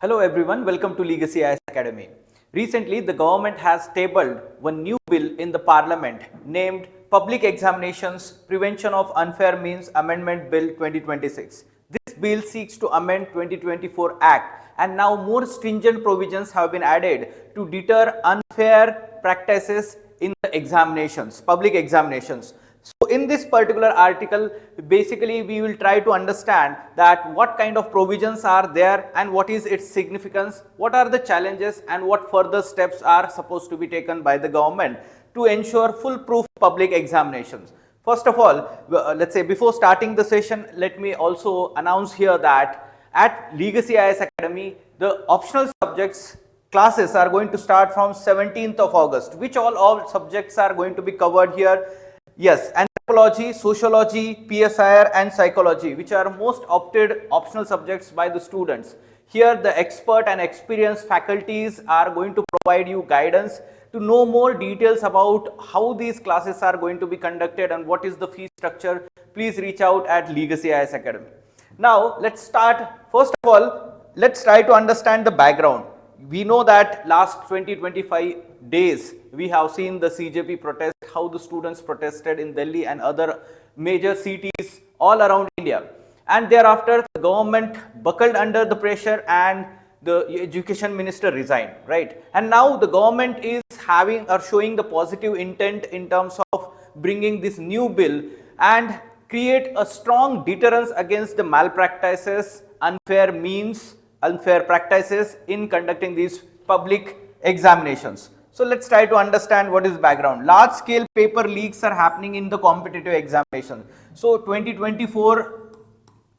Hello everyone, welcome to Legacy IAS Academy. Recently, the government has tabled one new bill in the parliament named Public Examinations Prevention of Unfair Means Amendment Bill 2026. This bill seeks to amend 2024 Act and now more stringent provisions have been added to deter unfair practices in the examinations, public examinations. So in this particular article, basically we will try to understand that what kind of provisions are there and what is its significance, what are the challenges and what further steps are supposed to be taken by the government to ensure foolproof public examinations. First of all, let's say before starting the session, let me also announce here that at Legacy IAS Academy, the optional subjects classes are going to start from 17th of August, which all subjects are going to be covered here. Yes, anthropology, sociology, PSIR and psychology, which are most opted optional subjects by the students. Here the expert and experienced faculties are going to provide you guidance to know more details about how these classes are going to be conducted and what is the fee structure. Please reach out at Legacy IAS Academy. Now let's start. First of all, let's try to understand the background. We know that last 20-25 days we have seen the CJP protest, how the students protested in Delhi and other major cities all around India, and thereafter the government buckled under the pressure and the education minister resigned, right? And now the government is having or showing the positive intent in terms of bringing this new bill and create a strong deterrence against the malpractices, unfair practices in conducting these public examinations. So let's try to understand what is background. Large scale paper leaks are happening in the competitive examination. So 2024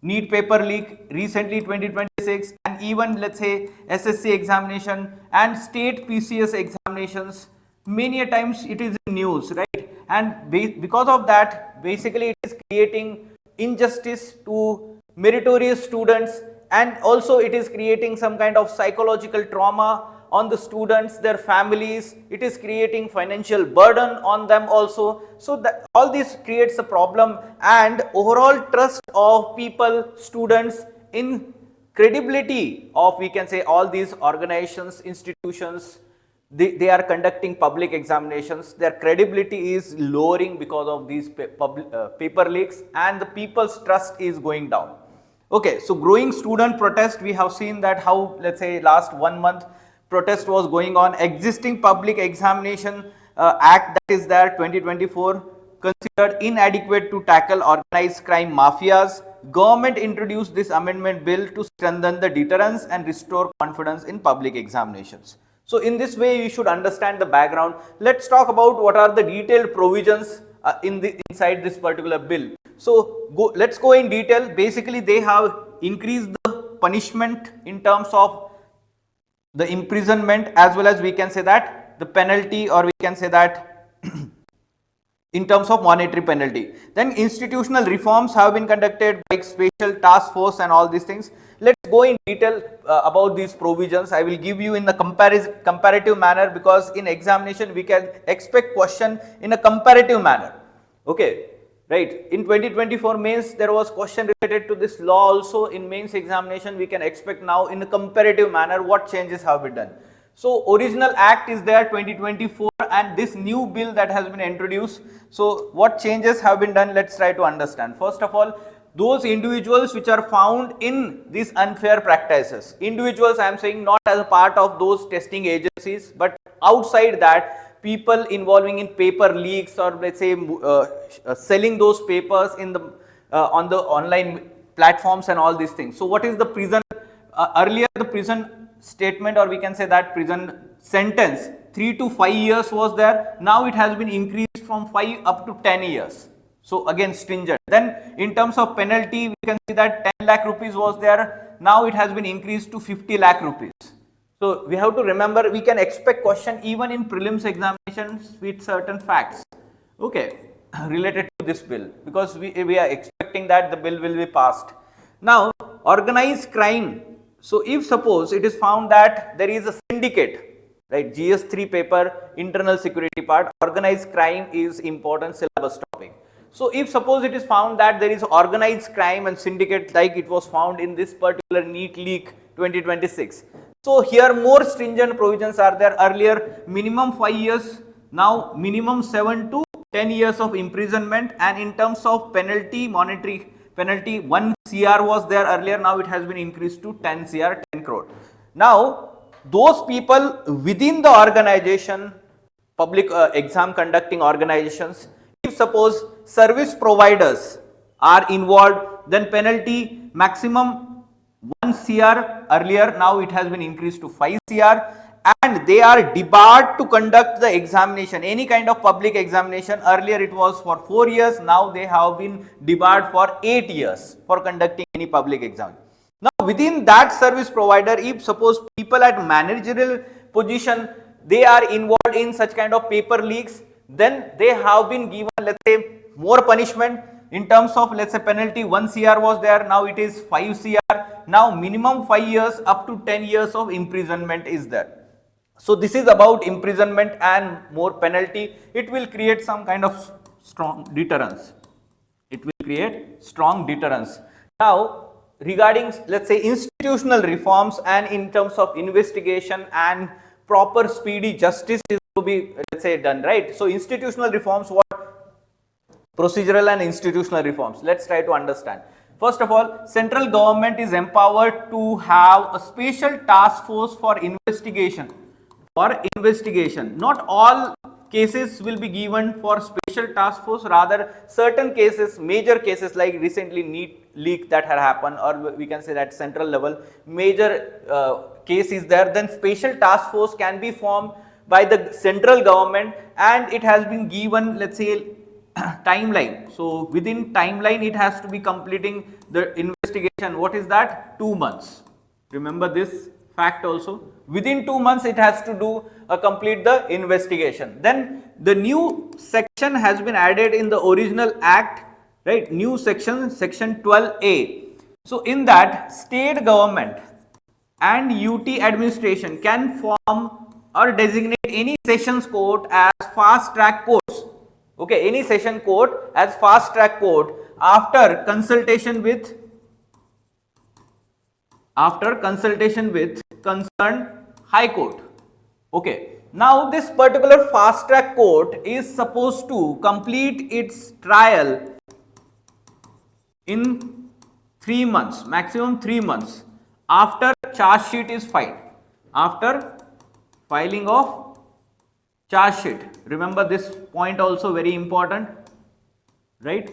NEET paper leak, recently 2026, and even let's say SSC examination and state PCS examinations, many a times it is in news, right? And because of that, basically it is creating injustice to meritorious students, and also it is creating some kind of psychological trauma on the students, their families. It is creating financial burden on them also. So that all this creates a problem, and overall trust of people, students in credibility of, we can say, all these organizations, institutions, they are conducting public examinations. Their credibility is lowering because of these paper leaks, and the people's trust is going down. Okay, so growing student protest, we have seen that how, let's say, last 1 month protest was going on. Existing public examination act, that is there 2024, considered inadequate to tackle organized crime mafias. Government introduced this amendment bill to strengthen the deterrence and restore confidence in public examinations. So in this way you should understand the background. Let's talk about what are the detailed provisions inside this particular bill. So let's go in detail. Basically they have increased the punishment in terms of the imprisonment, as well as we can say that the penalty, or we can say that in terms of monetary penalty. Then institutional reforms have been conducted, like special task force and all these things. Let's go in detail about these provisions. I will give you in the comparative manner, because in examination we can expect question in a comparative manner. Okay, right? In 2024 mains there was question related to this law also. In mains examination we can expect now in a comparative manner what changes have been done. So original act is there 2024, and this new bill that has been introduced. So what changes have been done, let's try to understand. First of all, those individuals which are found in these unfair practices, individuals I am saying not as a part of those testing agencies, but outside that, people involving in paper leaks, or let's say selling those papers in the on the online platforms and all these things. So what is the prison, earlier the prison statement, or we can say that prison sentence 3 to 5 years was there. Now it has been increased from 5 up to 10 years. So again stringent. Then in terms of penalty, we can see that 10 lakh rupees was there. Now it has been increased to 50 lakh rupees. So we have to remember, we can expect question even in prelims examinations with certain facts, okay, related to this bill, because we are expecting that the bill will be passed. Now organized crime. So if suppose it is found that there is a syndicate, right, GS3 paper, internal security part, organized crime is important syllabus topic. So if suppose it is found that there is organized crime and syndicate, like it was found in this particular NEET leak 2026, So here more stringent provisions are there. Earlier minimum 5 years, now minimum 7 to 10 years of imprisonment, and in terms of penalty, monetary penalty, 1 CR was there earlier, now it has been increased to 10 CR, 10 crore. Now those people within the organization, public exam conducting organizations, if suppose service providers are involved, then penalty maximum 1 CR earlier, now it has been increased to 5 CR, and they are debarred to conduct the examination, any kind of public examination. Earlier it was for 4 years, now they have been debarred for 8 years for conducting any public exam. Now within that service provider, if suppose people at managerial position, they are involved in such kind of paper leaks, then they have been given, let's say, more punishment. In terms of, let's say, penalty 1 CR was there, now it is 5 CR, now minimum 5 years up to 10 years of imprisonment is there. So this is about imprisonment and more penalty. It will create some kind of strong deterrence. It will create strong deterrence. Now regarding, let's say, institutional reforms, and in terms of investigation and proper speedy justice is to be, let's say, done, right? So institutional reforms, what? Procedural and institutional reforms. Let's try to understand. First of all, central government is empowered to have a special task force for investigation. Not all cases will be given for special task force, rather certain cases, major cases like recently NEET leak that had happened, or we can say that central level major case is there, then special task force can be formed by the central government, and it has been given, let's say, timeline. So within timeline it has to be completing the investigation. What is that? 2 months. Remember this fact also. Within 2 months it has to do complete the investigation. Then the new section has been added in the original act, right? New section, section 12A. So in that, state government and UT administration can form or designate any sessions court as fast track courts. Okay, any session court as fast track court after consultation with concerned high court. Okay, now this particular fast track court is supposed to complete its trial in 3 months, maximum 3 months after charge sheet is filed, after filing of charge sheet. Remember this point also very important, right?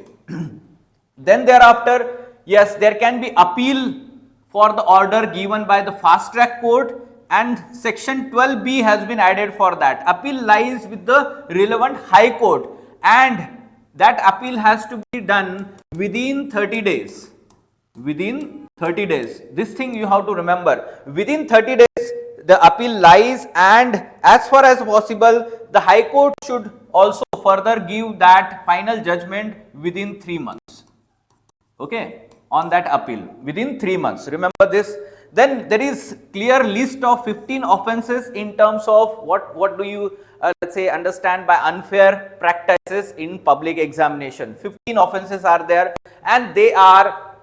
Then thereafter, yes, there can be appeal for the order given by the fast track court, and section 12B has been added for that. Appeal lies with the relevant high court, and that appeal has to be done within 30 days. Within 30 days. This thing you have to remember. Within 30 days the appeal lies, and as far as possible the High Court should also further give that final judgment within 3 months. Okay, on that appeal within 3 months. Remember this. Then there is clear list of 15 offences in terms of what do you let's say understand by unfair practices in public examination. 15 offences are there, and they are,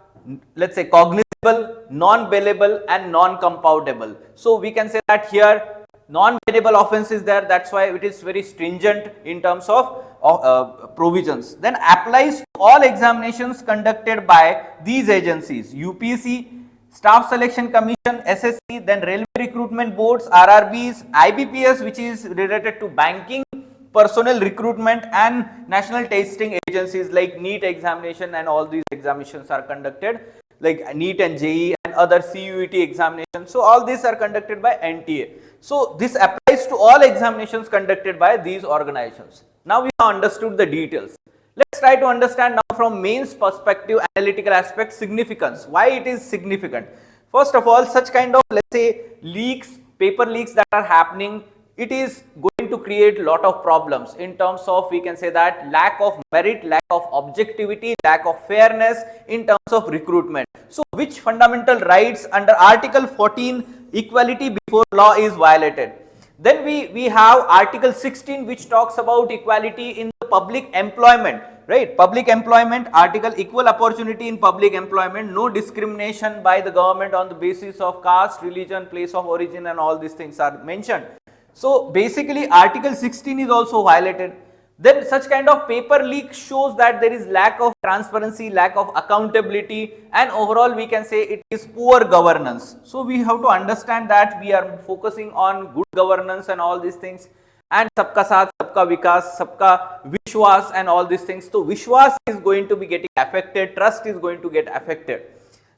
let's say, cognizable, non-bailable and non-compoundable. So we can say that here non-bailable offence is there, that's why it is very stringent in terms of provisions. Then applies to all examinations conducted by these agencies: UPSC, Staff Selection Commission, SSC, then Railway Recruitment Boards, RRBs, IBPS, which is related to banking, personnel recruitment, and national testing agencies like NEET examination, and all these examinations are conducted like NEET and JEE and other CUET examinations. So all these are conducted by NTA. So this applies to all examinations conducted by these organizations. Now we have understood the details. Let's try to understand now from mains perspective, analytical aspect, significance. Why it is significant? First of all, such kind of, let's say, leaks, paper leaks that are happening, it is going to create lot of problems in terms of, we can say that, lack of merit, lack of objectivity, lack of fairness in terms of recruitment. So which fundamental rights under Article 14, equality before law, is violated? Then we have Article 16, which talks about equality in the public employment. right? Public employment article, equal opportunity in public employment, no discrimination by the government on the basis of caste, religion, place of origin, and all these things are mentioned. So basically article 16 is also violated. Then such kind of paper leak shows that there is lack of transparency, lack of accountability, and overall we can say it is poor governance. So we have to understand that we are focusing on good governance and all these things, and sabka saath, sabka vikas, sabka vishwas and all these things. So vishwas is going to be getting affected, trust is going to get affected.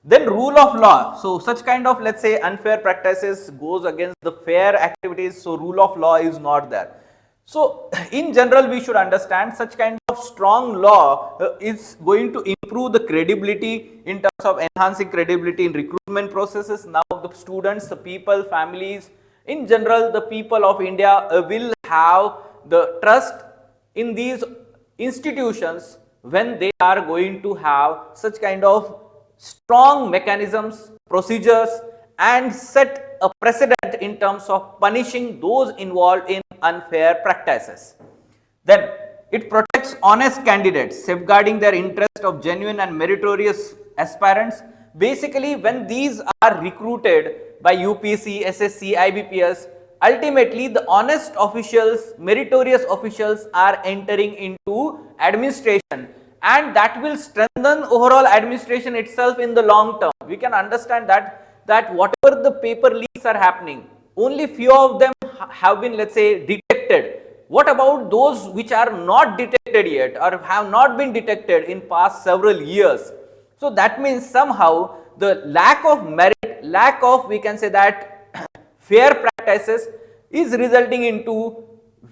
Then rule of law. So such kind of, let's say, unfair practices goes against the fair activities. So rule of law is not there. So in general, we should understand such kind of strong law is going to improve the credibility in terms of enhancing credibility in recruitment processes. Now the students, the people, families, in general, the people of India will have the trust in these institutions when they are going to have such kind of strong mechanisms, procedures, and set a precedent in terms of punishing those involved in unfair practices. Then it protects honest candidates, safeguarding their interest of genuine and meritorious aspirants. Basically, when these are recruited by UPSC, SSC, IBPS, ultimately the honest officials, meritorious officials are entering into administration, and that will strengthen overall administration itself in the long term. We can understand that whatever the paper leaks are happening, only few of them have been, let's say, detected. What about those which are not detected yet or have not been detected in past several years? So that means somehow the lack of merit, lack of, we can say that, fair practices is resulting into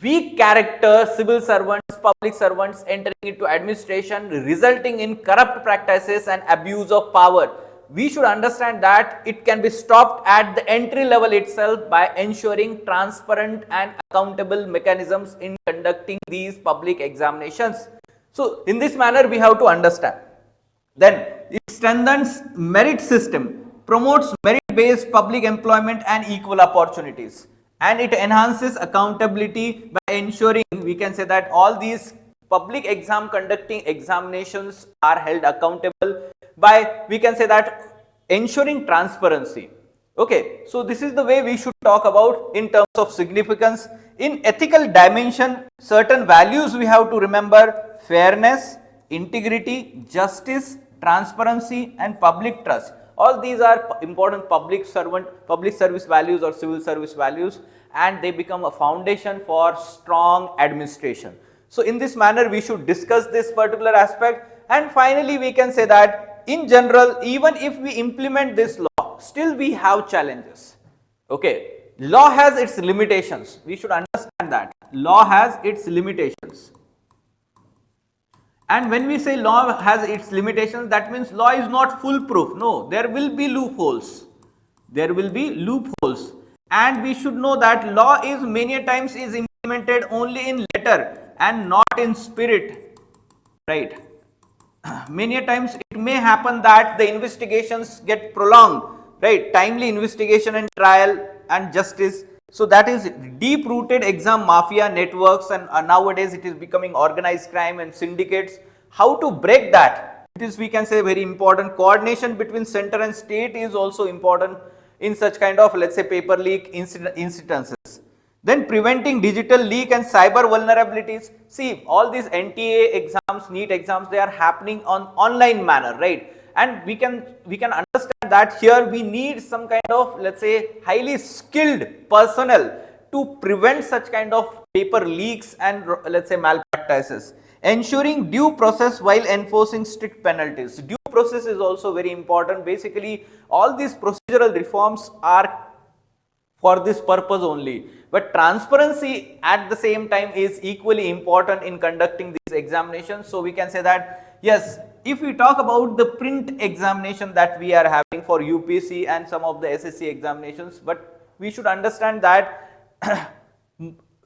weak character civil servants, public servants entering into administration, resulting in corrupt practices and abuse of power. We should understand that it can be stopped at the entry level itself by ensuring transparent and accountable mechanisms in conducting these public examinations. So in this manner we have to understand. Then it strengthens merit system, promotes merit-based public employment and equal opportunities, and it enhances accountability by ensuring, we can say that, all these public exam conducting examinations are held accountable by, we can say that, ensuring transparency. Okay, so this is the way we should talk about in terms of significance. In ethical dimension, certain values we have to remember: fairness, integrity, justice, transparency, and public trust. All these are important public service values or civil service values, and they become a foundation for strong administration. So in this manner we should discuss this particular aspect. And finally we can say that in general, even if we implement this law, still we have challenges. Okay, law has its limitations. We should understand that law has its limitations. And when we say law has its limitations, that means law is not foolproof. No, there will be loopholes. There will be loopholes. And we should know that law is many a times is implemented only in letter and not in spirit, right? Many a times it may happen that the investigations get prolonged, right? Timely investigation and trial and justice. So that is deep rooted exam mafia networks, and nowadays it is becoming organized crime and syndicates. How to break that? It is, we can say, very important. Coordination between center and state is also important in such kind of, let's say, paper leak incidences. Then preventing digital leak and cyber vulnerabilities. See, all these NTA exams, NEET exams, they are happening on online manner, right? And we can understand that here we need some kind of, let's say, highly skilled personnel to prevent such kind of paper leaks and, let's say, malpractices. Ensuring due process while enforcing strict penalties. Due process is also very important. Basically, all these procedural reforms are for this purpose only. But transparency at the same time is equally important in conducting these examinations. So we can say that, yes, if we talk about the print examination that we are having for UPSC and some of the SSC examinations, but we should understand that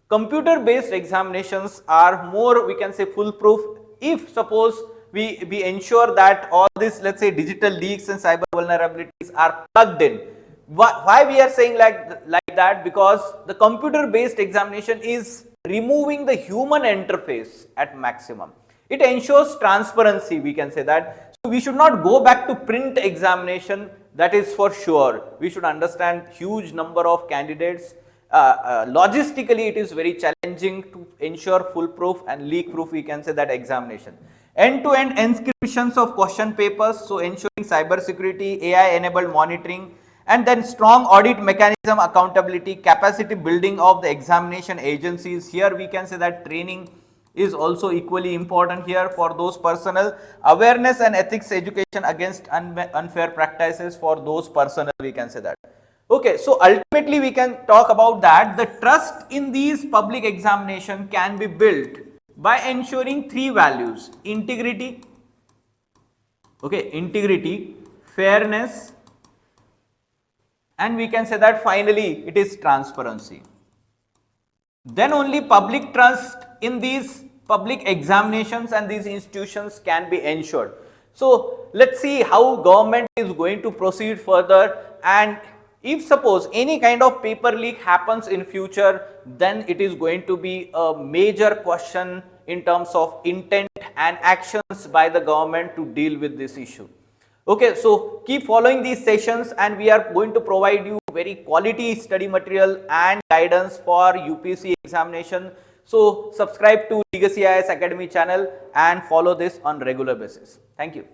computer based examinations are more, we can say, foolproof if suppose we ensure that all this, let's say, digital leaks and cyber vulnerabilities are plugged in. Why we are saying like that? Because the computer based examination is removing the human interface at maximum. It ensures transparency, we can say that. So we should not go back to print examination, that is for sure. We should understand huge number of candidates. Logistically, it is very challenging to ensure foolproof and leak-proof, we can say that, examination. End-to-end encryptions of question papers, so ensuring cyber security, AI-enabled monitoring, and then strong audit mechanism, accountability, capacity building of the examination agencies. Here we can say that training is also equally important here for those personnel. Awareness and ethics education against unfair practices for those personnel, we can say that. Okay, so ultimately we can talk about that the trust in these public examination can be built by ensuring three values: integrity, okay, integrity, fairness, and we can say that finally it is transparency. Then only public trust in these public examinations and these institutions can be ensured. So let's see how government is going to proceed further, and if suppose any kind of paper leak happens in future, then it is going to be a major question in terms of intent and actions by the government to deal with this issue. Okay, so keep following these sessions, and we are going to provide you very quality study material and guidance for UPSC examination. So subscribe to Legacy IAS Academy channel and follow this on regular basis. Thank you.